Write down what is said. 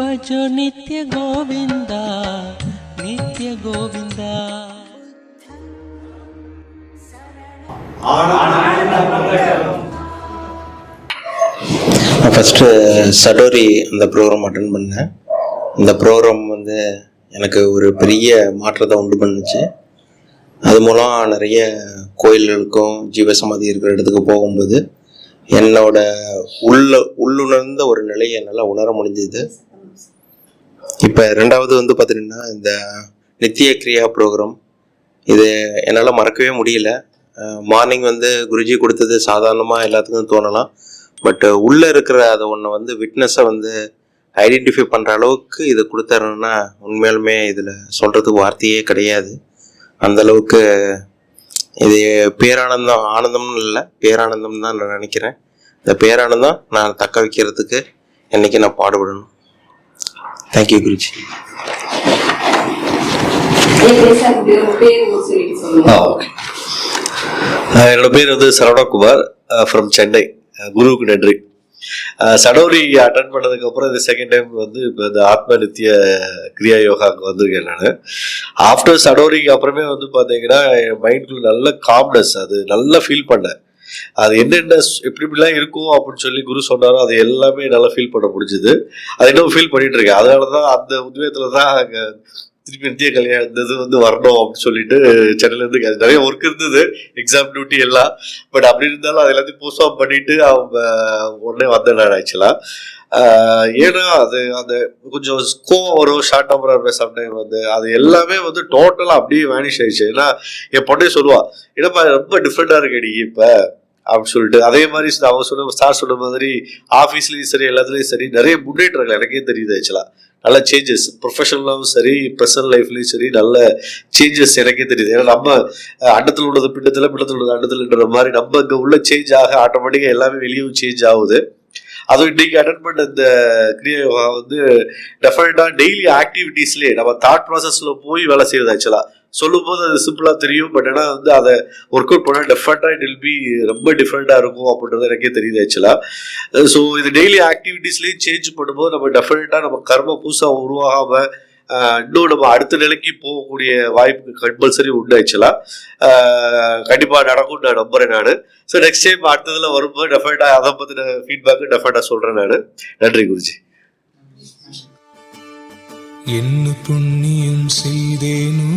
भजो नित्य गोविंदा नित्य गोविंदा. நான் ஃபஸ்ட்டு சடோரி அந்த ப்ரோக்ராம் அட்டன் பண்ணேன். இந்த ப்ரோக்ராம் வந்து எனக்கு ஒரு பெரிய மாற்றத்தை உண்டு பண்ணுச்சு. அது மூலம் நிறைய கோயில்களுக்கும் ஜீவசமாதி இருக்கிற இடத்துக்கு போகும்போது என்னோட உள்ளுணர்ந்த ஒரு நிலையை என்னால் உணர முடிஞ்சது. இப்போ ரெண்டாவது வந்து பார்த்திங்கன்னா இந்த நித்திய கிரியா ப்ரோக்ராம், இது என்னால் மறக்கவே முடியல. மார்னிங் வந்து குருஜி கொடுத்தது சாதாரணமாக எல்லாத்துக்கும் தோணலாம். பட் உள்ளே இருக்கிற அதை ஒன்று வந்து விட்னஸை வந்து ஐடென்டிஃபை பண்ணுற அளவுக்கு இது கொடுத்தாருன்னா உண்மையாலுமே இதில் சொல்கிறதுக்கு வார்த்தையே கிடையாது. அந்தளவுக்கு இது பேரானந்தம், ஆனந்தம்னு இல்லை பேரானந்தம் தான் நான் நினைக்கிறேன். இந்த பேரானந்தம் நான் தக்க வைக்கிறதுக்கு என்றைக்கு நான் பாடுபடணும். தேங்க்யூ குருஜி. என்னோட பேர் வந்து சரவணகுமார் ஃப்ரம் சென்னை. குருவுக்கு நன்றி. சடோரி அட்டன் பண்ணதுக்கு அப்புறம் இது செகண்ட் டைம் வந்து இப்போ இந்த ஆத்ம நித்திய கிரியா யோகாவுக்கு வந்திருக்கேன் நான். ஆஃப்டர் சடோரிக்கு அப்புறமே வந்து பார்த்தீங்கன்னா என் மைண்ட்குள்ள நல்ல காம்னஸ், அது நல்லா ஃபீல் பண்ணேன். அது என்னென்ன எப்படிலாம் இருக்கும் அப்படின்னு சொல்லி குரு சொன்னாரோ அது எல்லாமே நல்லா ஃபீல் பண்ண முடிஞ்சுது. அது இன்னும் ஃபீல் பண்ணிட்டு இருக்கேன். அதனால தான் அந்த உத்வேகத்தில் தான் அங்கே திருப்பி நித்திய கல்யாணம் இருந்தது வந்து வரணும் அப்படின்னு சொல்லிட்டு சென்னையிலேருந்து நிறைய ஒர்க் இருந்தது, எக்ஸாம் டியூட்டி எல்லாம். பட் அப்படி இருந்தாலும் அது எல்லாத்தையும் போஸ்ட் ஆஃப் பண்ணிட்டு அவங்க உடனே வந்தேன் நான் ஆக்சுவலாக. ஏன்னா அது அந்த கொஞ்சம் கோவம் வரும், ஷார்ட் டெம்பரா இருப்பேன் சம்டைம் வந்து. அது எல்லாமே வந்து டோட்டலாக அப்படியே வேனிஷ் ஆயிடுச்சு. ஏன்னா என் பொண்ணே சொல்லுவா, என்னப்பா ரொம்ப டிஃப்ரெண்டாக இருக்கு நீ இப்போ அப்படின்னு சொல்லிட்டு. அதே மாதிரி அவங்க சொன்ன சார் சொன்ன மாதிரி ஆஃபீஸ்லேயும் சரி எல்லாத்துலேயும் சரி நிறைய முன்னேற்றங்கள் எனக்கே தெரியுது ஆக்சுவலாக. நல்ல சேஞ்சஸ் ப்ரொஃபஷனலாகவும் சரி பர்சனல் லைஃப்லேயும் சரி நல்ல சேஞ்சஸ் எனக்கே தெரியுது. ஏன்னா நம்ம அண்டத்தில் உள்ளது பிண்டத்தில், பிண்டத்தில் உள்ளது அண்டத்தில்ன்ற மாதிரி நம்ம இங்கே உள்ள சேஞ்ச் ஆக ஆட்டோமேட்டிக்காக எல்லாமே வெளியும் சேஞ்ச் ஆகுது. அதுவும் இன்னைக்கு அட்டன் பண்ண இந்த கிரியா யோகா வந்து டெஃபினட்டாக டெய்லி ஆக்டிவிட்டீஸ்லேயே நம்ம தாட் ப்ராசஸில் போய் வேலை செய்யுது. ஆக்சுவலாக சொல்லும் போது அது சிம்பிளாக தெரியும், பட் ஆனால் வந்து அதை ஒர்க் அவுட் பண்ணால் டெஃபினட்டாக இட் வில் பி ரொம்ப டிஃப்ரெண்ட்டாக இருக்கும் அப்படின்றது எனக்கே தெரியுது ஆக்சுவலாக. ஸோ இது டெய்லி ஆக்டிவிட்டீஸ்லேயும் சேஞ்ச் பண்ணும்போது நம்ம டெஃபினட்டாக நம்ம கர்ம புதுசாக உருவாகாமல் இன்னும் நம்ம அடுத்த நிலைக்கு போகக்கூடிய வாய்ப்பு கம்பல்சரி உண்டு ஆக்சுவலாக. கண்டிப்பாக நடக்கும் நான் நம்புறேன் நான். ஸோ நெக்ஸ்ட் டைம் அடுத்ததில் வரும்போது டெஃபினட்டாக அதை பற்றின ஃபீட்பேக்கு டெஃபினட்டாக சொல்கிறேன் நான். நன்றி குருஜி. என்ன புண்ணியம் செய்தேனோ